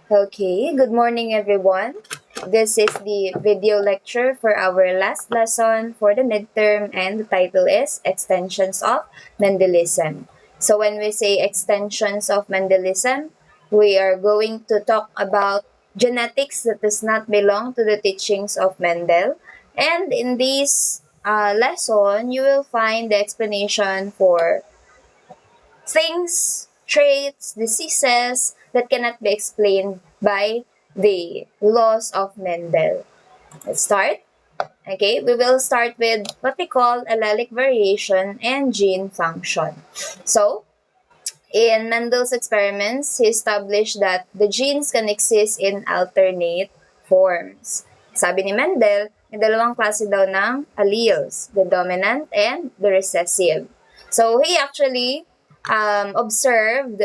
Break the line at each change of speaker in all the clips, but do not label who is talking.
Okay, good morning everyone. This is the video lecture for our last lesson for the midterm and the title is Extensions of Mendelism. So when we say extensions of Mendelism, we are going to talk about genetics that does not belong to the teachings of Mendel. And in this lesson, you will find the explanation for things, traits, diseases that cannot be explained by the laws of Mendel. Let's start. Okay, we will start with what we call allelic variation and gene function. So, in Mendel's experiments, he established that the genes can exist in alternate forms. Sabi ni Mendel, may dalawang klase daw ng alleles, the dominant and the recessive. So, he actually observed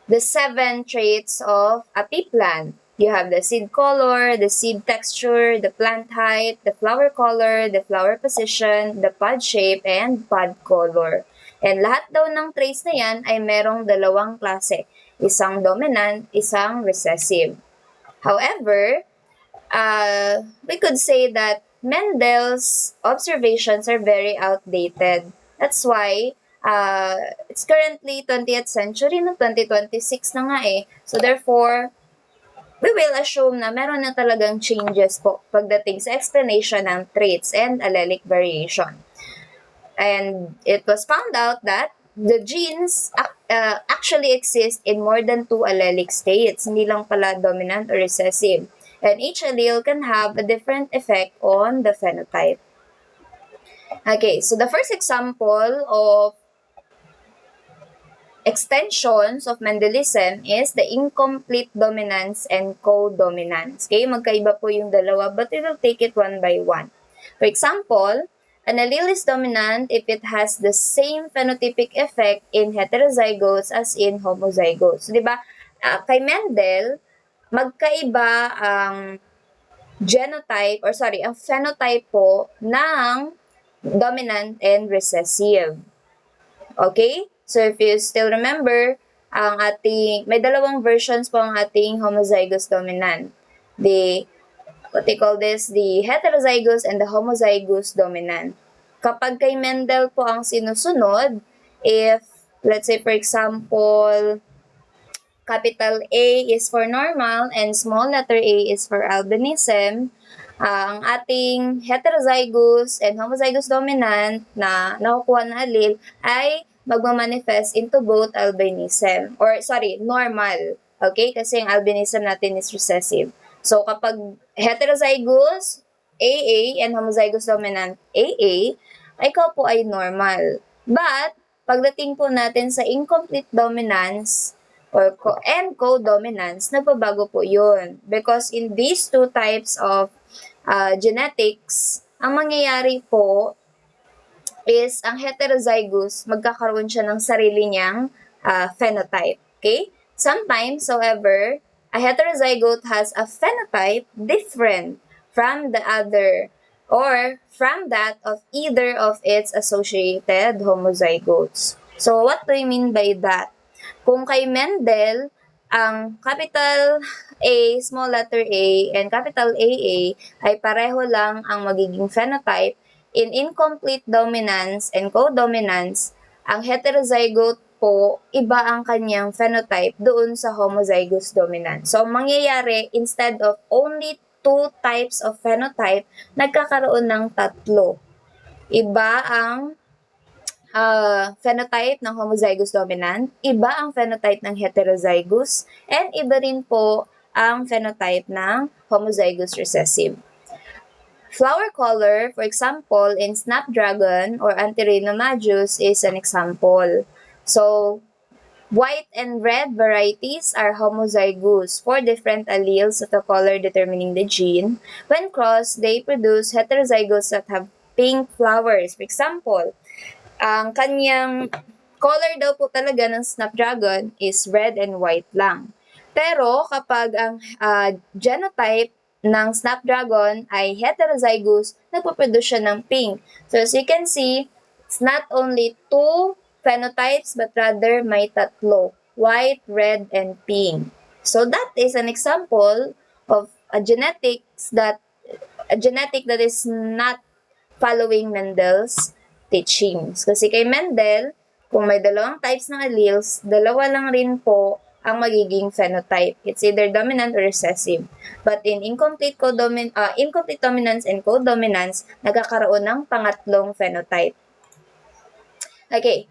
the 7 traits of a pea plant. You have the seed color, the seed texture, the plant height, the flower color, the flower position, the pod shape, and pod color. And lahat daw ng traits na yan ay merong dalawang klase. Isang dominant, isang recessive. However, we could say that Mendel's observations are very outdated. That's why it's currently 20th century na 2026 na nga eh. So therefore, we will assume na meron na talagang changes po pagdating sa explanation ng traits and allelic variation. And it was found out that the genes actually exist in more than 2 allelic states, hindi lang pala dominant or recessive. And each allele can have a different effect on the phenotype. Okay, so the first example of extensions of Mendelism is the incomplete dominance and co-dominance. Okay, magkaiba po yung dalawa, but we will take it one by one. For example, an allele is dominant if it has the same phenotypic effect in heterozygotes as in homozygotes. So, di ba, kay Mendel, magkaiba ang ang phenotype po ng dominant and recessive. Okay? So, if you still remember, may dalawang versions po ang ating homozygous dominant. What they call this, the heterozygous and the homozygous dominant. Kapag kay Mendel po ang sinusunod, if, let's say for example, capital A is for normal and small letter A is for albinism, ang ating heterozygous and homozygous dominant na nakukuha na allele ay magmamanifest into both albinism. Normal. Okay? Kasi yung albinism natin is recessive. So, kapag heterozygous AA and homozygous dominant AA, ikaw po ay normal. But, pagdating po natin sa incomplete dominance, and co-dominance, nagbabago po yun. Because in these two types of genetics, ang mangyayari po is ang heterozygous, magkakaroon siya ng sarili niyang phenotype. Okay? Sometimes, however, a heterozygote has a phenotype different from the other or from that of either of its associated homozygotes. So, what do I mean by that? Kung kay Mendel, ang capital A, small letter A, and capital AA ay pareho lang ang magiging phenotype, in incomplete dominance and co-dominance, ang heterozygote po, iba ang kanyang phenotype doon sa homozygous dominant. So, mangyayari, instead of only 2 types of phenotype, nagkakaroon ng 3. Iba ang phenotype ng homozygous dominant, iba ang phenotype ng heterozygous, and iba rin po ang phenotype ng homozygous recessive. Flower color, for example, in snapdragon or antirrhinomagus is an example. So, white and red varieties are homozygous for different alleles of the color determining the gene. When crossed, they produce heterozygotes that have pink flowers. For example, ang kanyang color daw po talaga ng snapdragon is red and white lang. Pero kapag ang genotype ng snapdragon ay heterozygous, nagpo-produce siya ng pink. So as you can see, it's not only 2 phenotypes but rather may 3, white, red, and pink. So that is an example of a genetic that is not following Mendel's teachings. Kasi kay Mendel, kung may dalawang types ng alleles, dalawa lang rin po ang magiging phenotype. It's either dominant or recessive. But in incomplete dominance and codominance, nagkakaroon ng pangatlong phenotype. Okay,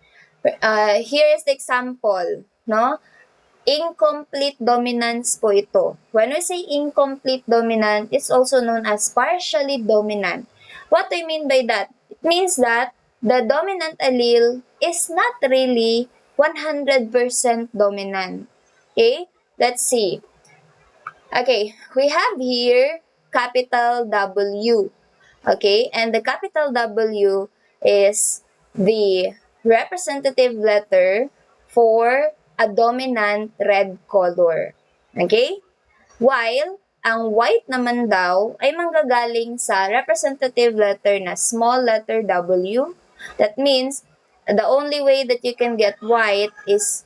here is the example, no? Incomplete dominance po ito. When we say incomplete dominant, it's also known as partially dominant. What do I mean by that? It means that the dominant allele is not really 100% dominant. Okay? Let's see. Okay, we have here capital W. Okay, and the capital W is the representative letter for a dominant red color. Okay? While ang white naman daw ay manggagaling sa representative letter na small letter W. That means the only way that you can get white is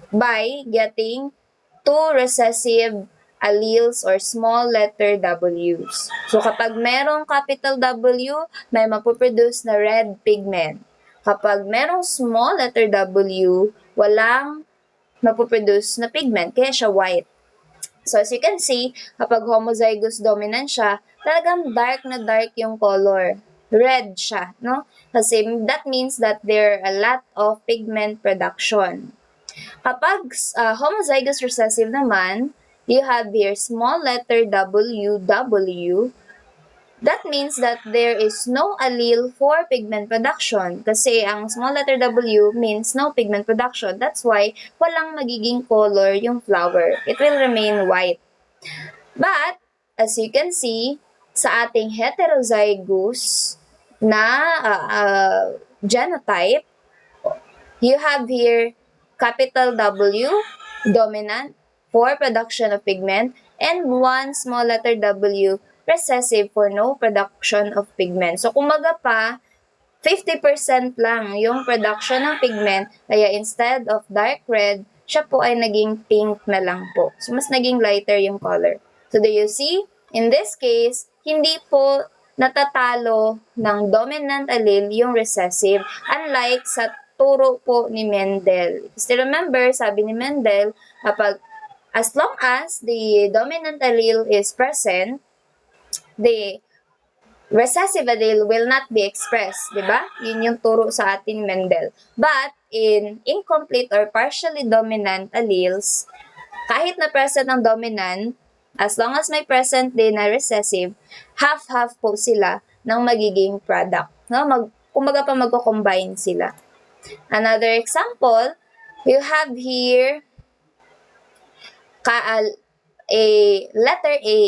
by getting two recessive alleles or small letter W's. So, kapag merong capital W, may mapoproduce na red pigment. Kapag merong small letter W, walang mapoproduce na pigment, kaya siya white. So, as you can see, kapag homozygous dominant siya, talagang dark na dark yung color. Red siya, no? Kasi that means that there are a lot of pigment production. Kapag homozygous recessive naman, you have here small letter W, W. That means that there is no allele for pigment production. Kasi ang small letter W means no pigment production. That's why walang magiging color yung flower. It will remain white. But, as you can see, sa ating heterozygous na genotype, you have here capital W, dominant, for production of pigment, and one small letter W, recessive, for no production of pigment. So, kumbaga pa, 50% lang yung production ng pigment, kaya instead of dark red, siya po ay naging pink na lang po. So, mas naging lighter yung color. So, do you see? In this case, hindi po natatalo ng dominant allele yung recessive, unlike sa turo po ni Mendel. Still remember, sabi ni Mendel, kapag as long as the dominant allele is present, the recessive allele will not be expressed, di ba? Yun yung turo sa atin Mendel. But in incomplete or partially dominant alleles, kahit na present ang dominant, as long as may present din na recessive, half-half po sila ng magiging product. No? Kumbaga pa magko-combine sila. Another example, you have here a letter A.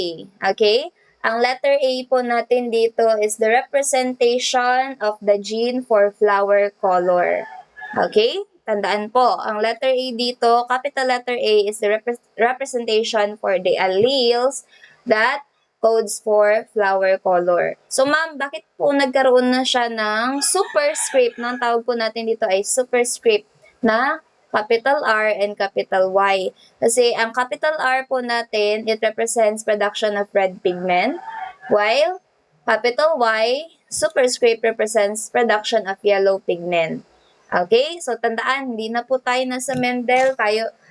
Okay? Ang letter A po natin dito is the representation of the gene for flower color. Okay? Tandaan po, ang letter A dito, capital letter A is the representation for the alleles that codes for flower color. So, ma'am, bakit po nagkaroon na siya ng superscript? No? Ang tawag po natin dito ay superscript na capital R and capital Y. Kasi ang capital R po natin, it represents production of red pigment, while capital Y, superscript, represents production of yellow pigment. Okay? So, tandaan, hindi na po tayo nasa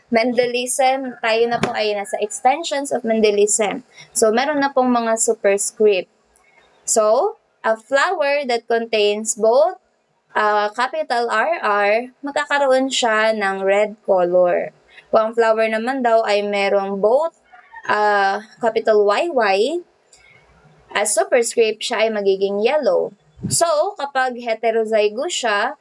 Mendelism, tayo na po ay nasa extensions of Mendelism. So, meron na pong mga superscript. So, a flower that contains both capital RR, magkakaroon siya ng red color. Kung ang flower naman daw ay merong both capital YY, as superscript, siya ay magiging yellow. So, kapag heterozygous siya,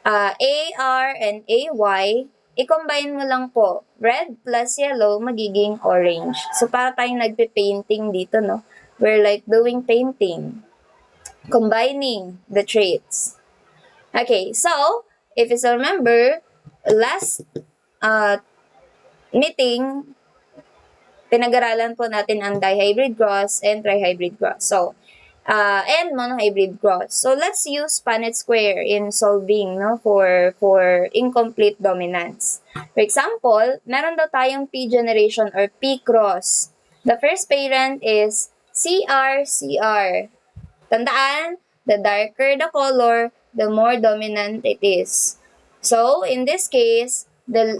AR and AY, i-combine mo lang po. Red plus yellow, magiging orange. So, para tayong nagpe-painting dito, no? We're like doing painting. Combining the traits. Okay, so, if you still remember, last meeting, pinag-aralan po natin ang dihybrid cross and trihybrid cross. So, and monohybrid cross. So let's use Punnett square in solving for incomplete dominance. For example, meron daw tayong P generation or P cross. The first parent is CR. Tandaan, the darker the color, the more dominant it is. So in this case, the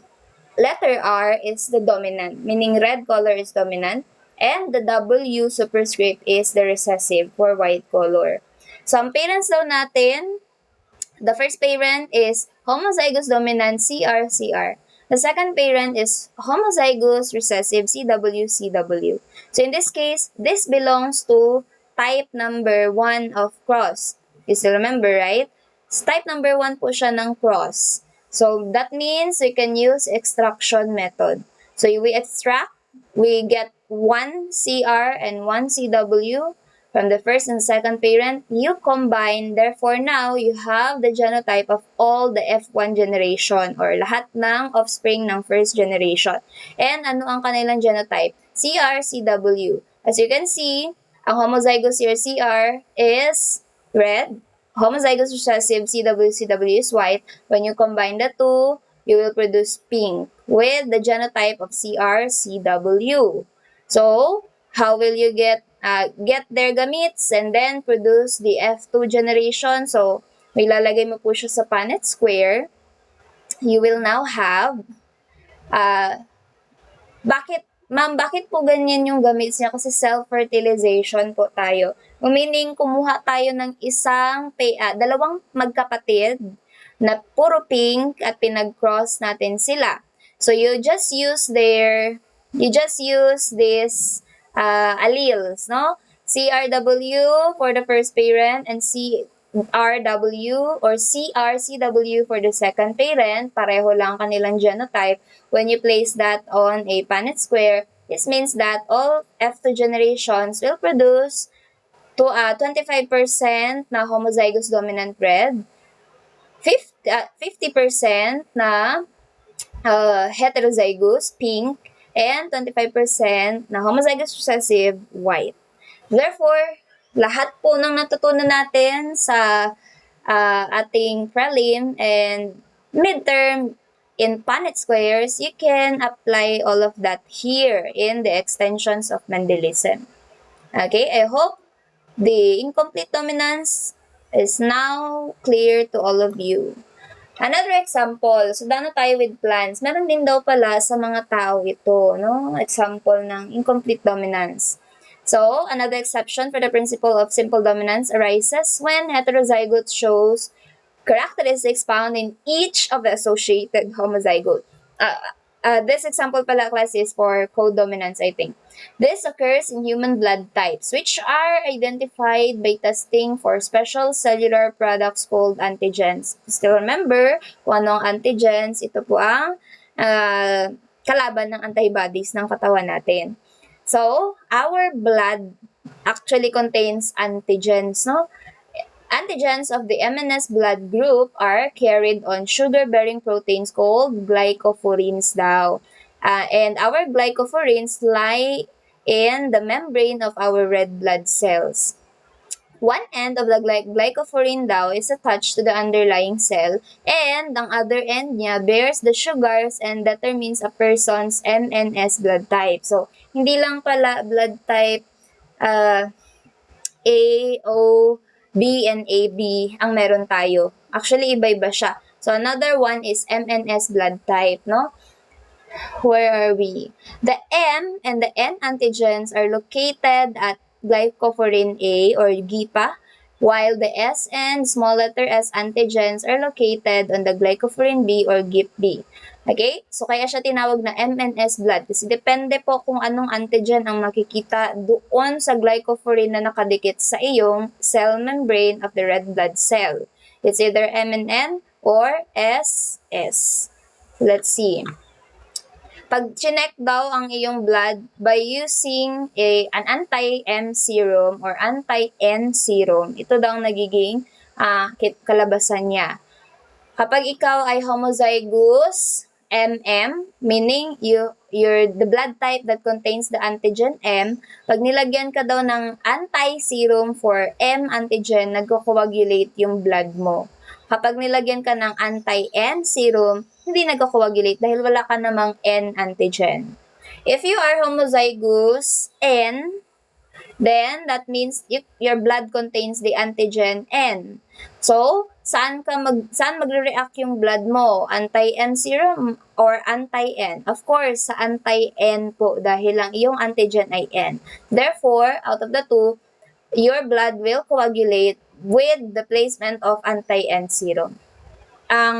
letter R is the dominant, meaning red color is dominant, and the W superscript is the recessive for white color. So, ang parents daw natin, the first parent is homozygous dominant CR. The second parent is homozygous recessive CW. So, in this case, this belongs to type number 1 of cross. You still remember, right? Type number 1 po siya ng cross. So, that means we can use extraction method. So, we extract, we get 1 CR and 1 CW from the first and second parent. You combine, therefore now, you have the genotype of all the F1 generation or lahat ng offspring ng first generation. And ano ang kanilang genotype? CR, CW. As you can see, ang homozygous here, CR, is red. Homozygous recessive CW is white. When you combine the two, you will produce pink with the genotype of CR-CW. So, how will you get their gametes and then produce the F2 generation? So, may lalagay mo po siya sa Punnett square. You will now have bakit po ganyan yung gametes niya? Kasi self-fertilization po tayo. Meaning, kumuha tayo ng dalawang magkapatid na puro pink at pinag-cross natin sila. So, you just use this alleles, no? CRW for the first parent and CRW or CRCW for the second parent, pareho lang kanilang genotype. When you place that on a Punnett square, this means that all F2 generations will produce 25% na homozygous dominant red, 50% na heterozygous pink, and 25% na homozygous recessive white. Therefore, lahat po ng natutunan natin sa ating prelim and midterm in Punnett squares, you can apply all of that here in the extensions of Mendelism. Okay, I hope the incomplete dominance is now clear to all of you. Another example, so dano tayo with plants. Meron din daw pala sa mga tao ito, no? Example ng incomplete dominance. So, another exception for the principle of simple dominance arises when heterozygote shows characteristics found in each of the associated homozygote. This example pala, class, is for codominance, I think. This occurs in human blood types, which are identified by testing for special cellular products called antigens. Still remember kung anong antigens? Ito po ang kalaban ng antibodies ng katawan natin. So, our blood actually contains antigens, no? Antigens of the MNS blood group are carried on sugar-bearing proteins called glycophorines daw. And our glycophorines lie in the membrane of our red blood cells. One end of the glycophorin daw is attached to the underlying cell, and ang other end niya bears the sugars and determines a person's MNS blood type. So, hindi lang pala blood type A, O, B, and AB ang meron tayo. Actually, iba-iba siya. So, another one is MNS blood type, no? Where are we? The M and the N antigens are located at glycophorin A or GIPA, while the S and small letter S antigens are located on the glycophorin B or GIP-B. Okay? So, kaya siya tinawag na MNS blood kasi depende po kung anong antigen ang makikita doon sa glycophorin na nakadikit sa iyong cell membrane of the red blood cell. It's either MNN or SS. Let's see. Pag chinek daw ang iyong blood by using an anti-M serum or anti-N serum, ito daw ang nagiging kalabasan niya. Kapag ikaw ay homozygous MM, meaning you the blood type that contains the antigen M, pag nilagyan ka daw ng anti-serum for M antigen, nagko-coagulate yung blood mo. Kapag nilagyan ka ng anti-N serum, hindi nagko-coagulate dahil wala ka namang N antigen. If you are homozygous N, then that means your blood contains the antigen N. So, saan magre-react yung blood mo? Anti-N serum or anti-N? Of course, sa anti-N po dahil lang iyong antigen ay N. Therefore, out of the two, your blood will coagulate with the placement of anti-N serum. Ang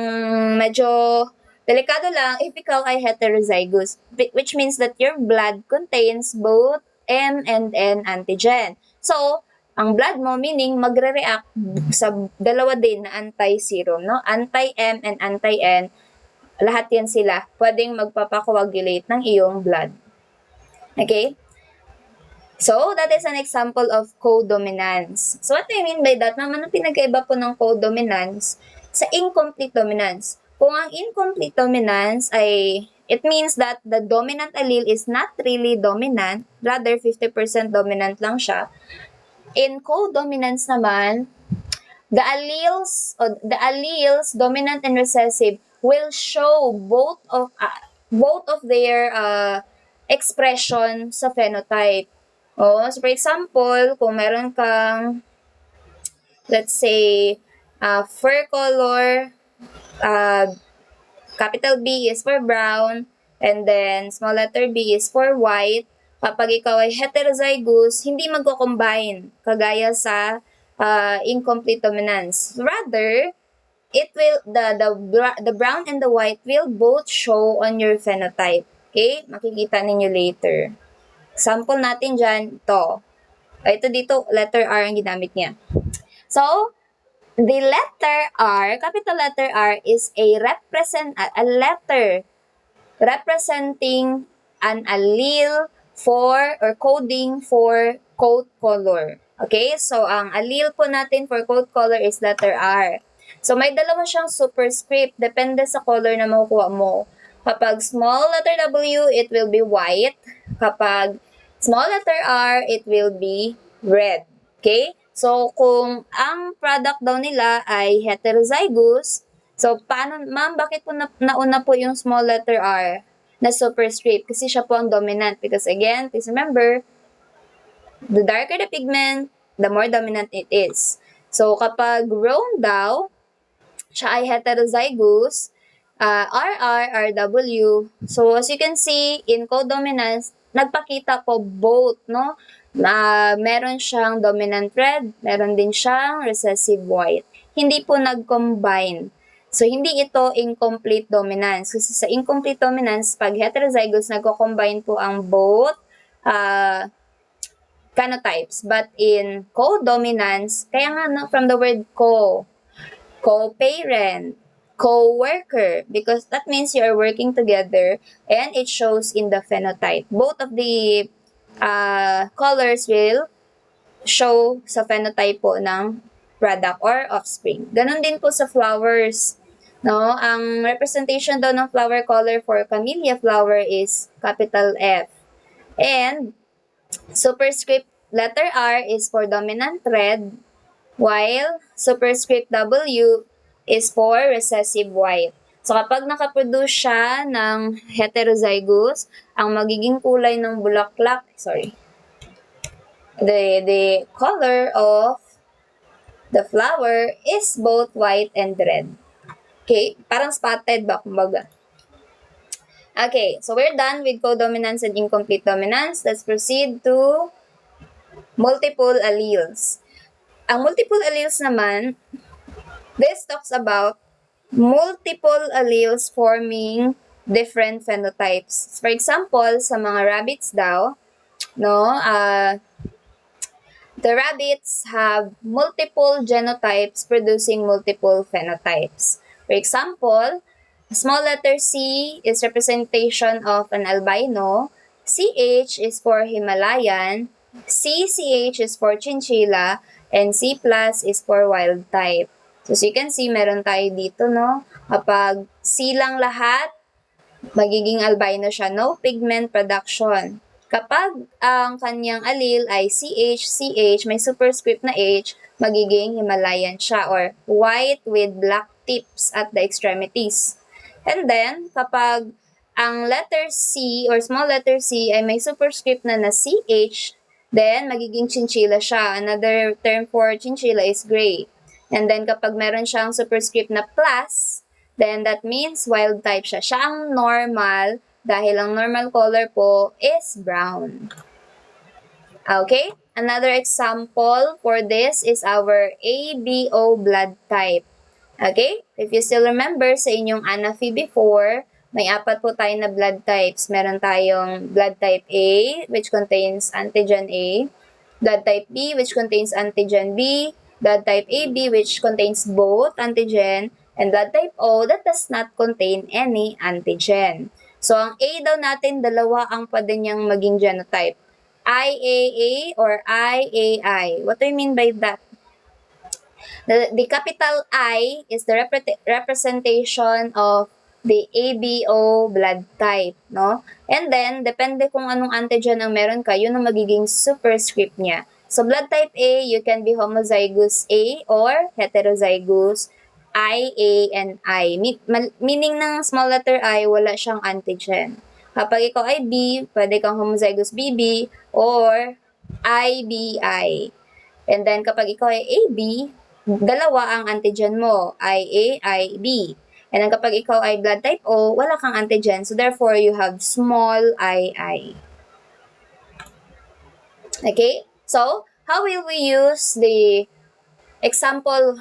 medyo delikado lang if ikaw ay heterozygous, which means that your blood contains both M and N antigen. So, ang blood mo, meaning magre-react sa dalawa din na anti-serum, no? Anti-M and anti-N, lahat yan sila, pwedeng magpapakoagulate ng iyong blood. Okay? So, that is an example of codominance. So, what I mean by that, naman ang pinagkaiba po ng codominance sa incomplete dominance. Kung ang incomplete dominance ay, it means that the dominant allele is not really dominant, rather 50% dominant lang siya. In codominance naman, the alleles dominant and recessive will show both of their expression sa phenotype. So for example, kung meron kang, let's say, fur color, capital B is for brown, and then small letter B is for white. Kapag ikaw ay heterozygous, hindi magko-combine kagaya sa incomplete dominance. Rather, it will the brown and the white will both show on your phenotype. Okay? Makikita ninyo later. Sample natin dyan, ito. Ito dito, letter R ang ginamit niya. So, the letter R, capital letter R, is a letter representing an allele for or coding for coat color. Okay? So, ang allele po natin for coat color is letter R. So, may dalawa siyang superscript. Depende sa color na makukuha mo. Kapag small letter W, it will be white. Kapag small letter R, it will be red. Okay? So, kung ang product daw nila ay heterozygous, so, paano, ma'am, bakit po nauna po yung small letter R na superscript? Kasi siya po ang dominant. Because again, please remember, the darker the pigment, the more dominant it is. So, kapag roan daw, siya ay heterozygous, RR, RW. So, as you can see, in codominance, nagpakita po both, no? Meron siyang dominant red, meron din siyang recessive white. Hindi po nag-combine. So, hindi ito incomplete dominance. Kasi sa incomplete dominance, pag heterozygous, nagko-combine po ang both phenotypes. But in codominance, kaya nga no, from the word co-parent, co-worker, because that means you are working together and it shows in the phenotype. Both of the colors will show sa phenotype po ng product or offspring. Ganon din po sa flowers. No? Ang representation daw ng flower color for camellia flower is capital F. And superscript letter R is for dominant red, while superscript W is for recessive white. So, kapag nakaproduce siya ng heterozygous, ang magiging kulay ng bulaklak, the color of the flower is both white and red. Okay? Parang spotted ba, kumbaga. Okay, so we're done with codominance and incomplete dominance. Let's proceed to multiple alleles. Ang multiple alleles naman, this talks about multiple alleles forming different phenotypes. For example, sa mga rabbits daw, no, the rabbits have multiple genotypes producing multiple phenotypes. For example, small letter C is representation of an albino, CH is for Himalayan, CCH is for chinchilla, and C plus is for wild type. So, as you can see, meron tayo dito, no? Kapag C lang lahat, magiging albino siya, no pigment production. Kapag ang kanyang allele ay CH, may superscript na H, magiging Himalayan siya or white with black tips at the extremities. And then, kapag ang letter C or small letter C ay may superscript na CH, then magiging chinchilla siya. Another term for chinchilla is gray. And then kapag meron siyang superscript na plus, then that means wild type siya. Siya ang normal dahil ang normal color po is brown. Okay? Another example for this is our ABO blood type. Okay? If you still remember sa inyong ANAFI before, may apat po tayo na blood types. Meron tayong blood type A, which contains antigen A, blood type B, which contains antigen B, blood type AB, which contains both antigen, and blood type O that does not contain any antigen. So, ang A daw natin, dalawa ang pwede niyang maging genotype. IAA or IAI. What do you mean by that? The capital I is the representation of the ABO blood type, no? And then, depende kung anong antigen ang meron ka, yun ang magiging superscript niya. So, blood type A, you can be homozygous A or heterozygous I, A, and I. Meaning ng small letter I, wala siyang antigen. Kapag ikaw ay B, pwede kang homozygous BB or IBI. And then, kapag ikaw ay AB, dalawa ang antigen mo, IA, IB. And then kapag ikaw ay blood type O, wala kang antigen. So therefore, you have small II. Okay? So, how will we use the example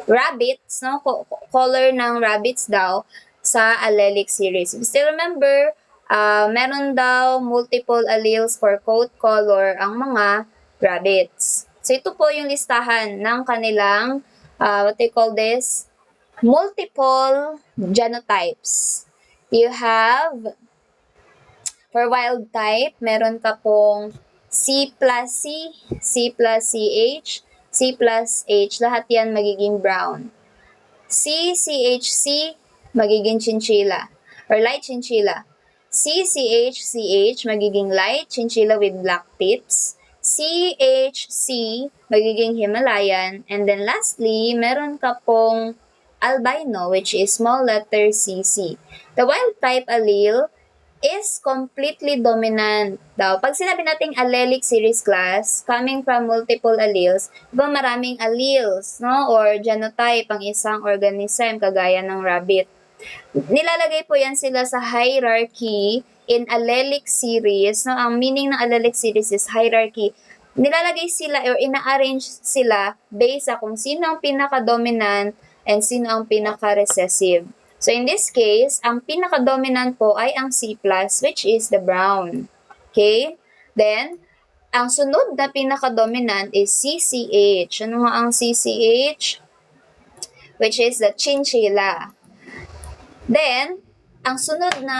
rabbits, no? Color ng rabbits daw sa allelic series. If you still remember, meron daw multiple alleles for coat color ang mga rabbits. So, ito po yung listahan ng kanilang, what they call this, multiple genotypes. You have, for wild type, meron ka pong C plus C, C plus CH, C plus H, lahat yan magiging brown. CCHC, magiging chinchilla, or light chinchilla. CCHCH, magiging light chinchilla with black tips. CHC, magiging Himalayan. And then lastly, meron ka pong albino, which is small letter CC. The wild type allele is completely dominant daw. Pag sinabi nating allelic series class, coming from multiple alleles, diba maraming alleles, no? Or genotype ang isang organism, kagaya ng rabbit. Nilalagay po yan sila sa hierarchy in allelic series, no? Ang meaning ng allelic series is hierarchy. Nilalagay sila or ina-arrange sila based sa kung sino ang pinaka-dominant and sino ang pinaka-recessive. So, in this case, ang pinaka-dominant po ay ang C+, which is the brown. Okay? Then, ang sunod na pinaka-dominant is CCH. Ano nga ang CCH? Which is the chinchilla. Then, ang sunod na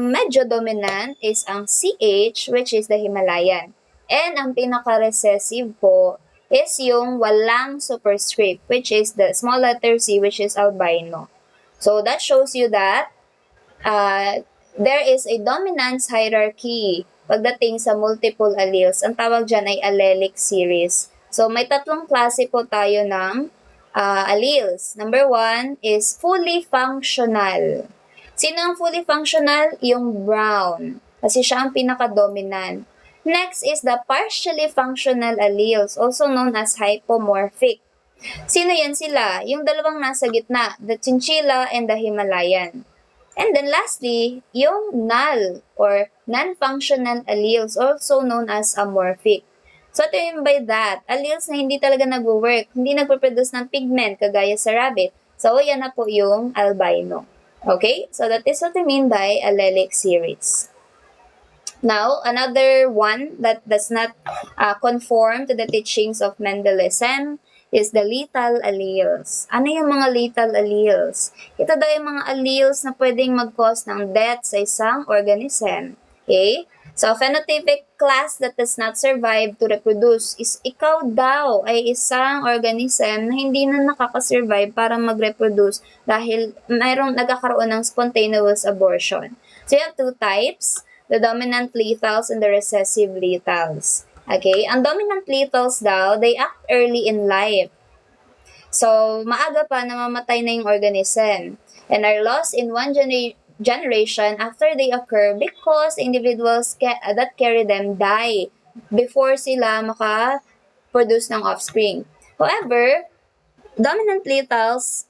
medyo dominant is ang CH, which is the Himalayan. And ang pinaka-recessive po is yung walang superscript, which is the small letter C, which is albino. So, that shows you that there is a dominance hierarchy pagdating sa multiple alleles. Ang tawag dyan ay allelic series. So, may tatlong klase po tayo ng alleles. Number 1 is fully functional. Sino ang fully functional? Yung brown. Kasi siya ang pinaka-dominant. Next is the partially functional alleles, also known as hypomorphic. Sino yan sila? Yung dalawang nasa gitna, the chinchilla and the Himalayan. And then lastly, yung null or non-functional alleles, also known as amorphic. So, ito yung by that, alleles na hindi talaga nag-work, hindi nagpo-produce ng pigment kagaya sa rabbit. So, yan na po yung albino. Okay? So, that is what I mean by allelic series. Now, another one that does not conform to the teachings of Mendelism is the lethal alleles. Ano yung mga lethal alleles? Ito daw yung mga alleles na pwedeng mag-cause ng death sa isang organism. Okay? So, phenotypic class that does not survive to reproduce is ikaw daw ay isang organism na hindi na nakakasurvive para mag-reproduce dahil mayroong nagkakaroon ng spontaneous abortion. So, you have two types, the dominant lethals and the recessive lethals. Okay? Ang dominant lethals daw, they act early in life. So, maaga pa namamatay na yung organism and are lost in one generation after they occur because individuals that carry them die before sila maka-produce ng offspring. However, dominant lethals,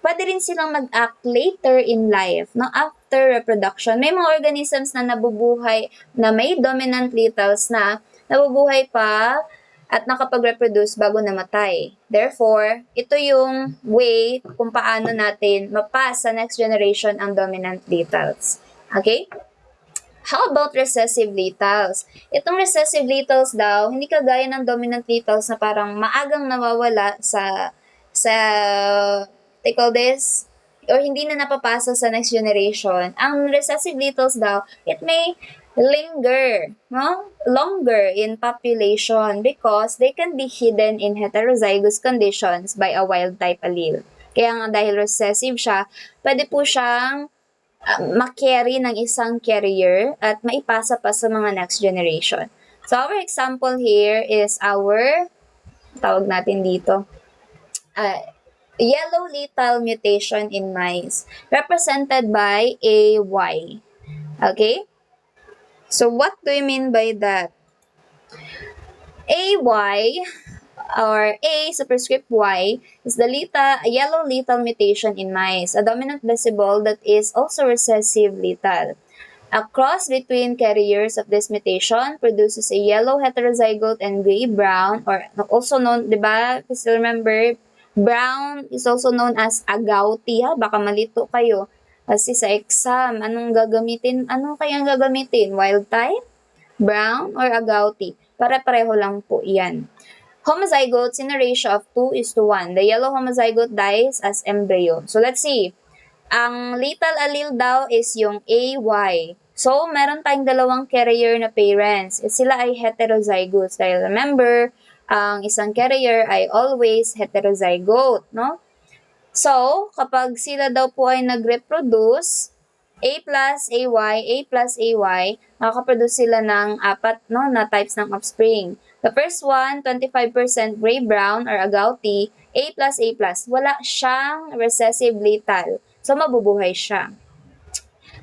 pwede rin silang mag-act later in life, no? After reproduction. May mga organisms na nabubuhay na may dominant lethals na nabubuhay pa at nakapag-reproduce bago namatay. Therefore, ito yung way kung paano natin mapas sa next generation ang dominant lethals. Okay? How about recessive lethals? Itong recessive lethals daw, hindi kagaya ng dominant lethals na parang maagang nawawala sa they call this, or hindi na napapasa sa next generation. Ang recessive lethals daw, it may linger, no? Longer in population because they can be hidden in heterozygous conditions by a wild type allele. Kaya nga dahil recessive siya, pwede po siyang makarry ng isang carrier at maipasa pa sa mga next generation. So, our example here is our, tawag natin dito, yellow lethal mutation in mice, represented by AY. Okay? So, what do you mean by that? AY, or A superscript Y, is the yellow lethal mutation in mice, a dominant visible that is also recessive lethal. A cross between carriers of this mutation produces a yellow heterozygote and gray-brown, or also known, di ba, still remember, brown is also known as agouti, ha? Baka malito kayo. Kasi sa exam, anong kayang gagamitin? Wild type? Brown or agouti? Pare-pareho lang po yan. Homozygotes in a ratio of 2:1. The yellow homozygote dies as embryo. So, let's see. Ang lethal allele daw is yung AY. So, meron tayong dalawang carrier na parents. Sila ay heterozygotes. Dahil remember, ang isang carrier ay always heterozygote, no? So, kapag sila daw po ay nag-reproduce, A plus AY, A plus AY, makakaproduce sila ng apat, no, na types ng offspring. The first one, 25% gray-brown or agouti, A plus A plus. Wala siyang recessive lethal. So, mabubuhay siya.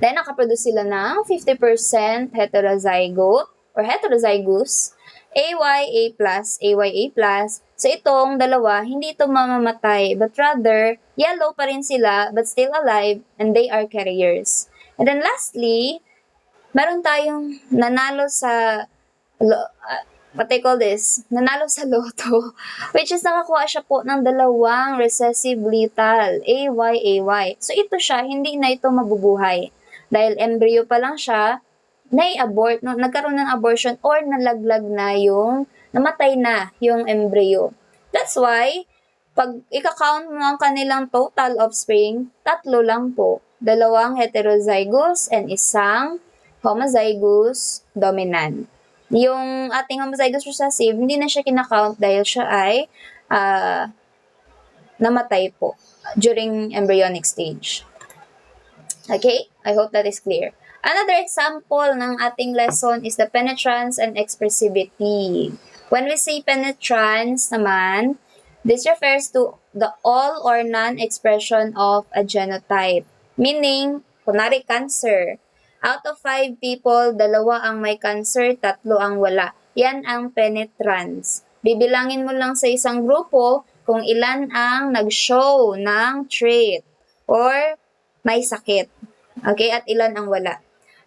Then, nakaproduce sila ng 50% heterozygote or heterozygous, AY, A plus, AY, A plus. So, itong dalawa, hindi ito mamamatay, but rather, yellow pa rin sila, but still alive, and they are carriers. And then lastly, meron tayong nanalo sa, what they call this, nanalo sa loto, which is nakakuha siya po ng dalawang recessive lethal, AY, AY. So, ito siya, hindi na ito mabubuhay. Dahil embryo pa lang siya, nai-abort, no, nagkaroon ng abortion or nalaglag na yung, namatay na yung embryo. That's why, pag ika-count mo ang kanilang total offspring, 3 lang po. 2 heterozygous and isang homozygous dominant. Yung ating homozygous recessive, hindi na siya kinakount dahil siya ay namatay po during embryonic stage. Okay? I hope that is clear. Another example ng ating lesson is the penetrance and expressivity. When we say penetrance naman, this refers to the all or non-expression of a genotype. Meaning, kunwari cancer. Out of 5 people, 2 ang may cancer, 3 ang wala. Yan ang penetrance. Bibilangin mo lang sa isang grupo kung ilan ang nag-show ng trait or may sakit. Okay? At ilan ang wala.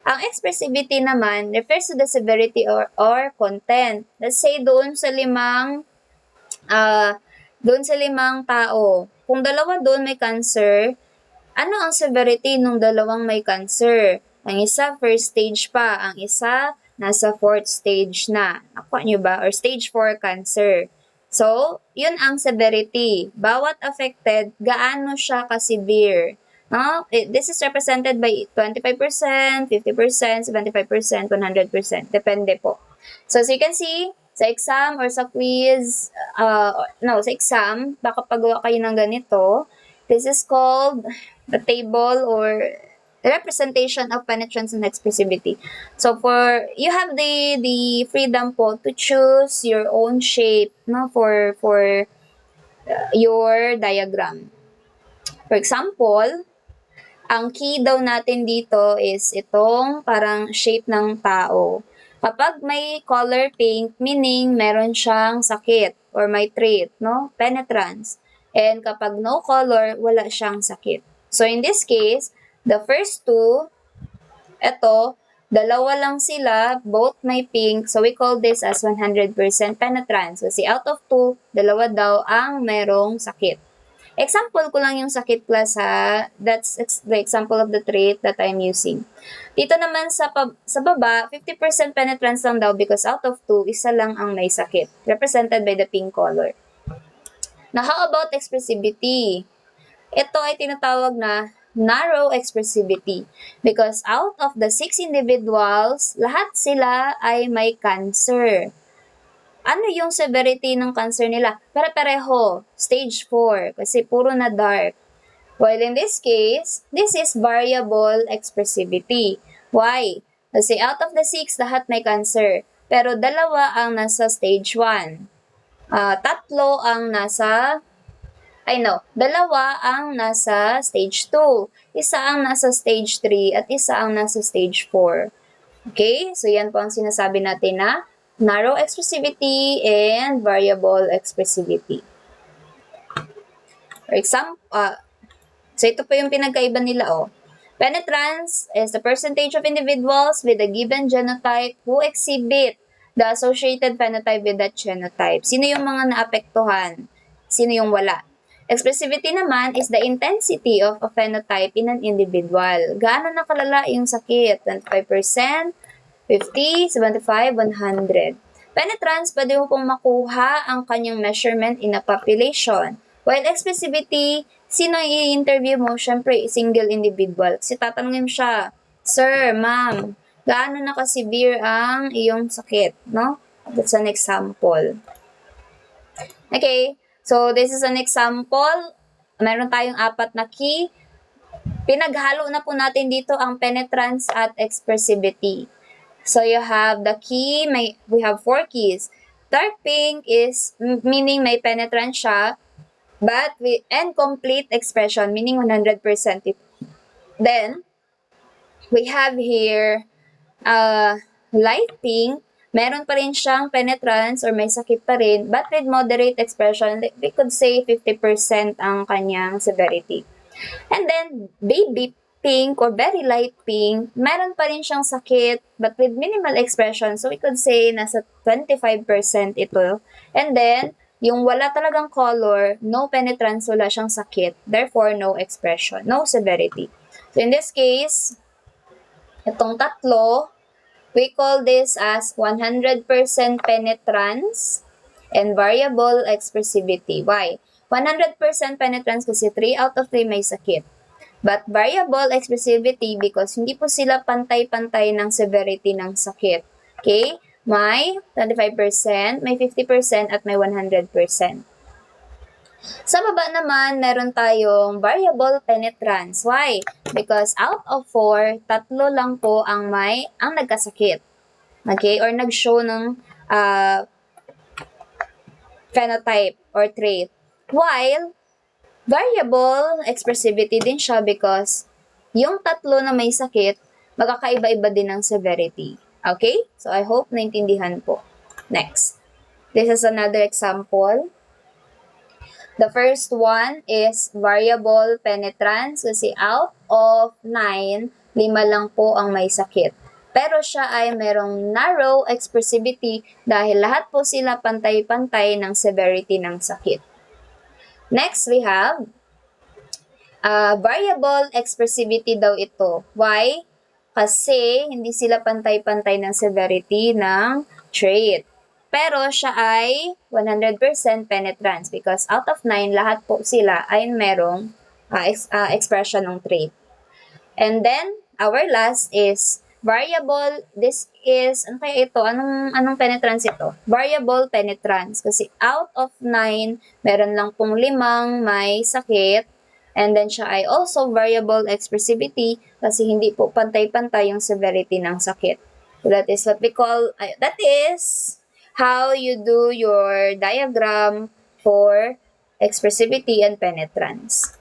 Ang expressivity naman refers to the severity or content. Let's say doon sa 5 tao, kung 2 doon may cancer, ano ang severity ng 2 may cancer? Ang isa first stage pa, ang isa nasa 4th stage na. Nakuha nyo ba? Or stage 4 cancer. So, yun ang severity. Bawat affected, gaano siya ka-severe. This is represented by 25%, 50%, 75%, 100%. Depende po. So, as you can see, sa exam or sa quiz, sa exam, baka pagawa kayo ng ganito. This is called the table or representation of penetrance and expressivity. So you have the freedom po to choose your own shape for your diagram. For example, ang key daw natin dito is itong parang shape ng tao. Kapag may color pink, meaning meron siyang sakit or may trait, penetrance. And kapag no color, wala siyang sakit. So in this case, the first two, dalawa lang sila, both may pink. So we call this as 100% penetrance. Kasi out of two, dalawa daw ang merong sakit. Example ko lang yung sakit class ha. That's the example of the trait that I'm using. Dito naman sa baba, 50% penetrance lang daw because out of 2, isa lang ang may sakit. Represented by the pink color. Now, how about expressivity? Ito ay tinatawag na narrow expressivity because out of the 6 individuals, lahat sila ay may cancer. Ano yung severity ng cancer nila? Pare-pareho, stage 4, kasi puro na dark. While in this case, this is variable expressivity. Why? Kasi out of the 6, lahat may cancer. Pero dalawa ang nasa stage 1. Dalawa ang nasa stage 2. Isa ang nasa stage 3 at isa ang nasa stage 4. Okay? So, yan po ang sinasabi natin na narrow expressivity and variable expressivity. For example, so ito po yung pinagkaiba nila, Penetrance is the percentage of individuals with a given genotype who exhibit the associated phenotype with that genotype. Sino yung mga naapektuhan? Sino yung wala? Expressivity naman is the intensity of a phenotype in an individual. Gaano nakalala yung sakit? 25%, 50, 75, 100. Penetrance, pwede mo pong makuha ang kanyang measurement in a population. While expressivity, sino i-interview mo? Siyempre, single individual. Kasi tatanungin mo siya, Sir, Ma'am, gaano naka-severe ang iyong sakit? No? That's an example. Okay, so this is an example. Meron tayong 4 na key. Pinaghalo na po natin dito ang penetrance at expressivity. So you have the key, we have 4 keys. Dark pink is meaning may penetrance siya, but and complete expression, meaning 100% it. Then, we have here light pink, meron pa rin siyang penetrance or may sakit pa rin, but with moderate expression, we could say 50% ang kanyang severity. And then, baby pink or very light pink, meron pa rin siyang sakit but with minimal expression. So, we could say nasa 25% ito. And then, yung wala talagang color, no penetrance, wala siyang sakit. Therefore, no expression, no severity. So, in this case, itong tatlo, we call this as 100% penetrance and variable expressivity. Why? 100% penetrance kasi 3 out of 3 may sakit. But variable expressivity because hindi po sila pantay-pantay ng severity ng sakit. Okay? May 25%, may 50%, at may 100%. Sa baba naman, meron tayong variable penetrance. Why? Because out of 4, 3 lang po ang nagkasakit. Okay? Or nag-show ng phenotype or trait. While variable expressivity din siya because yung 3 na may sakit, magkakaiba-iba din ng severity. Okay? So, I hope naintindihan po. Next. This is another example. The first one is variable penetrance kasi out of 9, 5 lang po ang may sakit. Pero siya ay merong narrow expressivity dahil lahat po sila pantay-pantay ng severity ng sakit. Next, we have variable expressivity daw ito. Why? Kasi hindi sila pantay-pantay ng severity ng trait. Pero siya ay 100% penetrance because out of 9, lahat po sila ay merong expression ng trait. And then, our last is variable. This is, ano kaya ito? Anong penetrance ito? Variable penetrance. Kasi out of 9, meron lang pong 5 may sakit. And then siya ay also variable expressivity kasi hindi po pantay-pantay yung severity ng sakit. So that is what we call, that is how you do your diagram for expressivity and penetrance.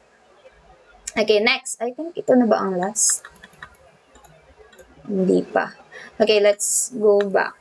Okay, next. I think ito na ba ang last? Hindi pa. Okay, let's go back.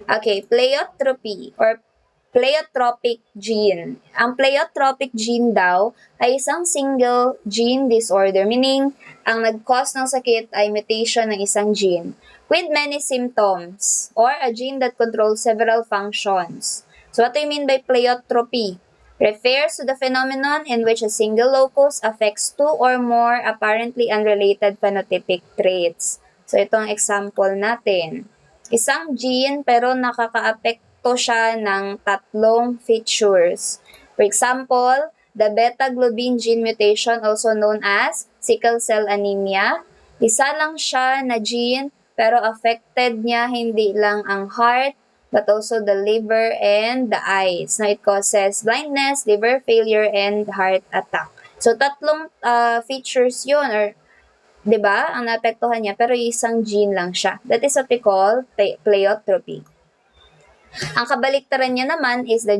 Okay, pleiotropy or pleiotropic gene. Ang pleiotropic gene daw ay isang single gene disorder, meaning ang nag-cause ng sakit ay mutation ng isang gene with many symptoms or a gene that controls several functions. So what do you mean by pleiotropy? Refers to the phenomenon in which a single locus affects two or more apparently unrelated phenotypic traits. So itong example natin. Isang gene pero nakakaapekto siya ng tatlong features. For example, the beta-globin gene mutation, also known as sickle cell anemia. Isa lang siya na gene pero affected niya hindi lang ang heart but also the liver and the eyes. Now, it causes blindness, liver failure, and heart attack. So, tatlong features yun or 'di ba? Ang naapektuhan niya pero isang gene lang siya. That is what we call pleiotropy. Ang kabaliktaran niya naman is the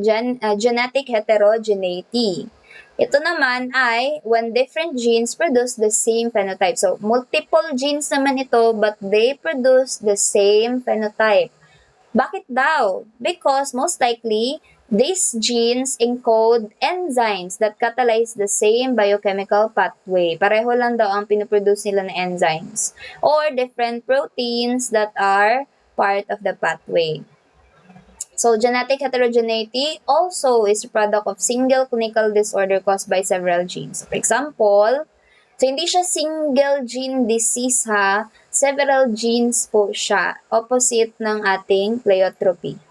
genetic heterogeneity. Ito naman ay when different genes produce the same phenotype. So, multiple genes naman ito but they produce the same phenotype. Bakit daw? Because most likely, these genes encode enzymes that catalyze the same biochemical pathway. Pareho lang daw ang pinoproduce nila na enzymes. Or different proteins that are part of the pathway. So, genetic heterogeneity also is a product of single clinical disorder caused by several genes. For example, so hindi siya single gene disease ha, several genes po siya, opposite ng ating pleiotropy.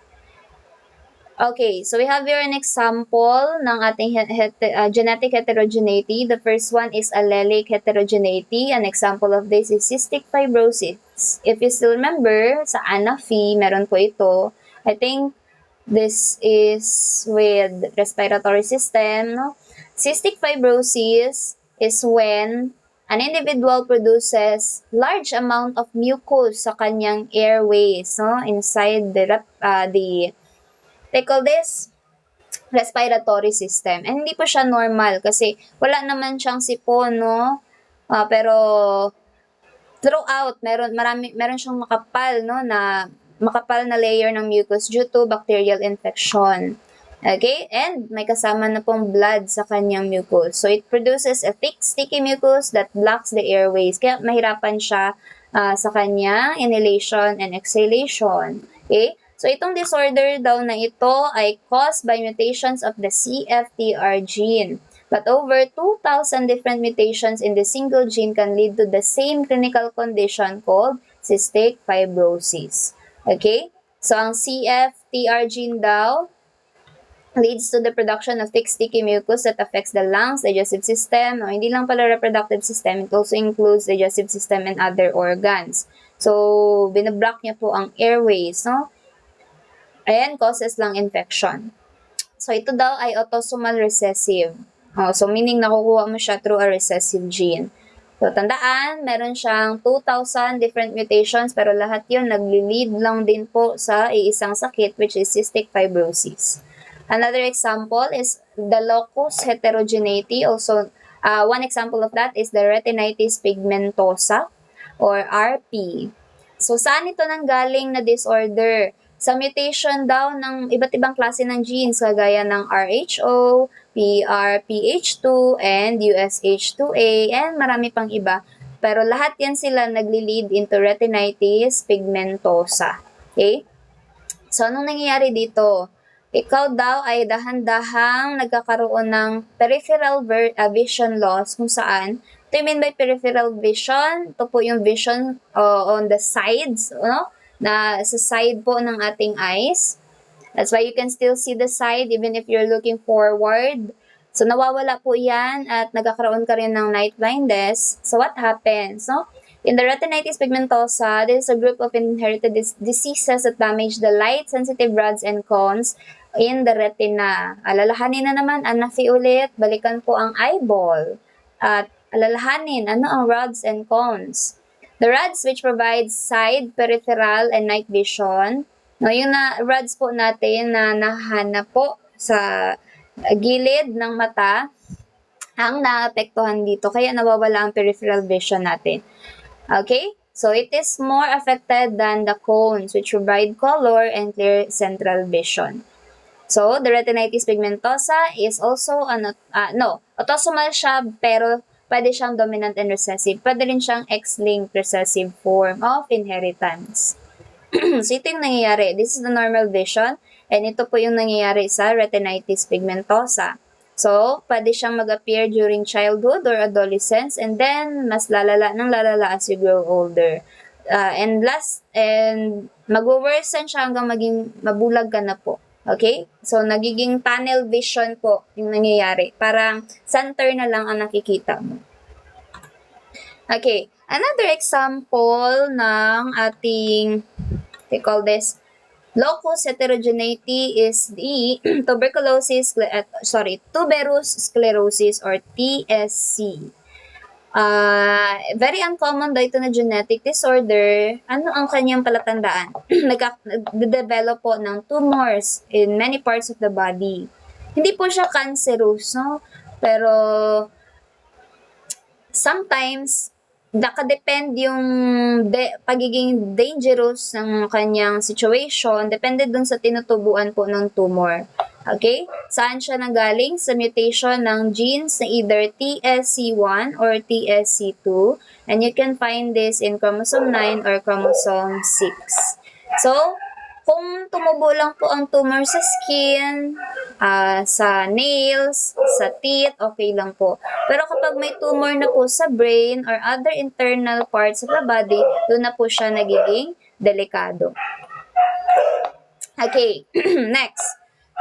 Okay, so we have here an example ng ating genetic heterogeneity. The first one is allelic heterogeneity. An example of this is cystic fibrosis. If you still remember, sa ANAFI, meron po ito. I think this is with respiratory system, no? Cystic fibrosis is when an individual produces large amount of mucus sa kanyang airways, no? Inside the they call this respiratory system. And hindi po siya normal kasi wala naman siyang sipon, no? Pero throughout, meron siyang makapal na layer ng mucus due to bacterial infection. Okay? And may kasama na pong blood sa kanyang mucus. So, it produces a thick, sticky mucus that blocks the airways. Kaya mahirapan siya sa kanyang inhalation and exhalation. Okay? So, itong disorder daw na ito ay caused by mutations of the CFTR gene. But over 2,000 different mutations in the single gene can lead to the same clinical condition called cystic fibrosis. Okay? So, ang CFTR gene daw leads to the production of thick, sticky mucus that affects the lungs, digestive system, o hindi lang pala reproductive system, it also includes digestive system and other organs. So, binablock niya po ang airways, no? And causes lung infection. So, ito daw ay autosomal recessive. So, meaning nakukuha mo siya through a recessive gene. So, tandaan, meron siyang 2,000 different mutations pero lahat yun nagli-lead lang din po sa iisang sakit which is cystic fibrosis. Another example is the locus heterogeneity. Also, one example of that is the retinitis pigmentosa or RP. So, saan ito nanggaling na disorder? Sa mutation daw ng iba't ibang klase ng genes kagaya ng RHO, PRPH2, and USH2A, and marami pang iba. Pero lahat yan sila nagli-lead into retinitis pigmentosa. Okay? So, anong nangyayari dito? Ikaw daw ay dahan-dahang nagkakaroon ng peripheral vision loss kung saan, what do you mean by peripheral vision? Ito po yung vision on the sides, no? Na sa side po ng ating eyes. That's why you can still see the side even if you're looking forward. So, nawawala po yan at nagkakaroon ka rin ng night blindness. So, what happens? No? In the retinitis pigmentosa, this is a group of inherited diseases that damage the light-sensitive rods and cones in the retina. Alalahanin na naman, anafi ulit, balikan po ang eyeball. At alalahanin, ano ang rods and cones? The rods which provides side, peripheral, and night vision. No, yung rods po natin na nahanap po sa gilid ng mata ang naapektuhan dito. Kaya nawawala ang peripheral vision natin. Okay? So, it is more affected than the cones which provide color and clear central vision. So, the retinitis pigmentosa is also, autosomal siya pero pwede siyang dominant and recessive. Pwede rin siyang X-linked recessive form of inheritance. So, ito yung nangyayari. This is the normal vision. And ito po yung nangyayari sa retinitis pigmentosa. So, pwede siyang mag-appear during childhood or adolescence and then mas lalala ng lalala as you grow older. And mag-worsen siya hanggang maging mabulag ka na po. Okay? So, nagiging tunnel vision po yung nangyayari. Parang center na lang ang nakikita mo. Okay. Another example ng ating, we call this, locus heterogeneity is the tuberous sclerosis or TSC. Very uncommon daw ito na genetic disorder. Ano ang kanyang palatandaan? Nag-develop po ng tumors in many parts of the body. Hindi po siya cancerous, no? Pero sometimes nakadepend yung pagiging dangerous ng kanyang situation, depende dun sa tinutubuan po ng tumor. Okay? Saan siya nanggaling? Sa mutation ng genes na either TSC1 or TSC2. And you can find this in chromosome 9 or chromosome 6. So, kung tumubo lang po ang tumor sa skin, sa nails, sa teeth, okay lang po. Pero kapag may tumor na po sa brain or other internal parts of the body, doon na po siya nagiging delikado. Okay, next.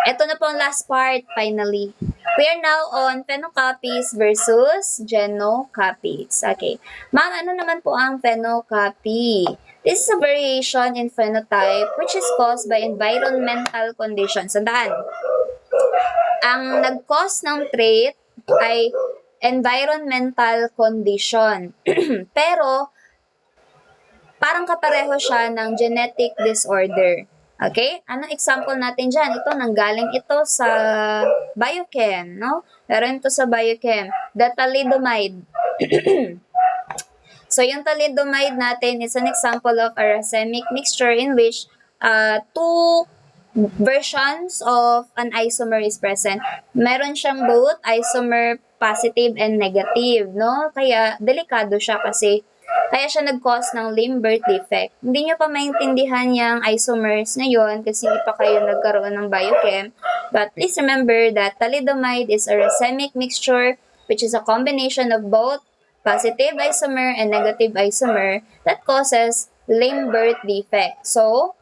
Ito na po ang last part, finally. We are now on phenocopies versus genocopies. Okay. Ma'am, ano naman po ang phenocopy? This is a variation in phenotype which is caused by environmental conditions. Sandaan. Ang nag-cause ng trait ay environmental condition. Pero, parang kapareho siya ng genetic disorder. Okay? Anong example natin dyan? Ito, nanggaling ito sa biochem, no? Meron ito sa biochem. The thalidomide. So, yung thalidomide natin is an example of a racemic mixture in which two versions of an isomer is present. Meron siyang both isomer positive and negative, no? Kaya, delikado siya kasi kaya siya nag-cause ng limb birth defect. Hindi nyo pa maintindihan yung isomers ngayon kasi hindi pa kayo nagkaroon ng biochem. But please remember that thalidomide is a racemic mixture which is a combination of both positive isomer and negative isomer that causes limb birth defect. So,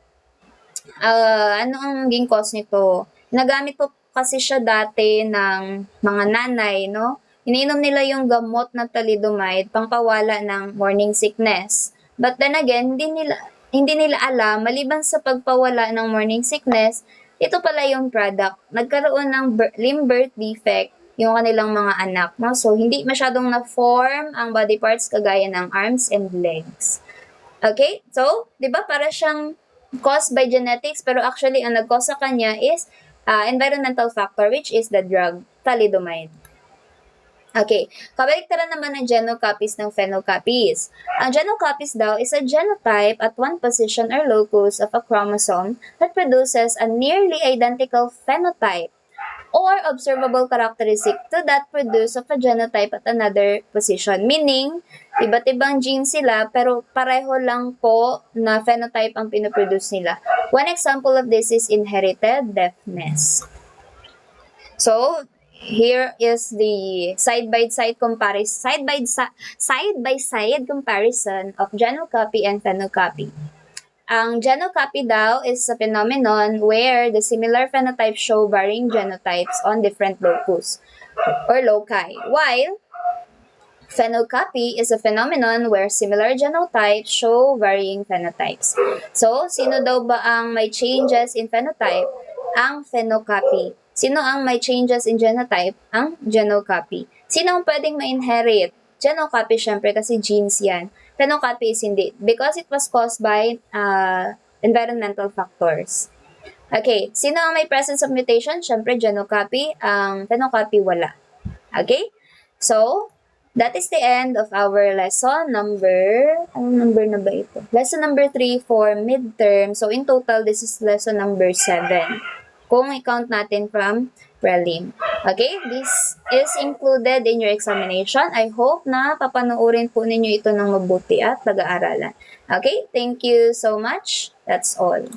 ano ang naging cause nito? Nagamit po kasi siya dati ng mga nanay, no? Iniinom nila yung gamot na thalidomide pangpawala ng morning sickness. But then again, hindi nila alam, maliban sa pagpawala ng morning sickness, ito pala yung product. Nagkaroon ng limb birth defect yung kanilang mga anak. No? So, hindi masyadong na-form ang body parts kagaya ng arms and legs. Okay? So, di ba para siyang caused by genetics, pero actually, ang nag-cause sa kanya is environmental factor, which is the drug, thalidomide. Okay, kabaliktaran naman ng genocopies ng phenocopies. Ang genocopies daw is a genotype at one position or locus of a chromosome that produces a nearly identical phenotype or observable characteristic to that produce of a genotype at another position. Meaning, iba't ibang genes sila pero pareho lang po na phenotype ang pinoproduce nila. One example of this is inherited deafness. So, here is the side-by-side comparison of genocopy and phenocopy. Ang genocopy daw is a phenomenon where the similar phenotypes show varying genotypes on different locus. or loci. While phenocopy is a phenomenon where similar genotypes show varying phenotypes. So, sino daw ba ang may changes in phenotype? Ang phenocopy. Sino ang may changes in genotype? Ang genocopy. Sino ang pwedeng ma-inherit? Genocopy, syempre, kasi genes yan. Phenocopy is hindi. Because it was caused by environmental factors. Okay, sino ang may presence of mutation? Syempre, genocopy. Ang phenocopy, wala. Okay? So, that is the end of our lesson number, anong number na ba ito? Lesson number 3 for midterm. So, in total, this is lesson number 7. Kung i-count natin from prelim. Okay? This is included in your examination. I hope na papanoorin po ninyo ito ng mabuti at pag-aaralan. Okay? Thank you so much. That's all.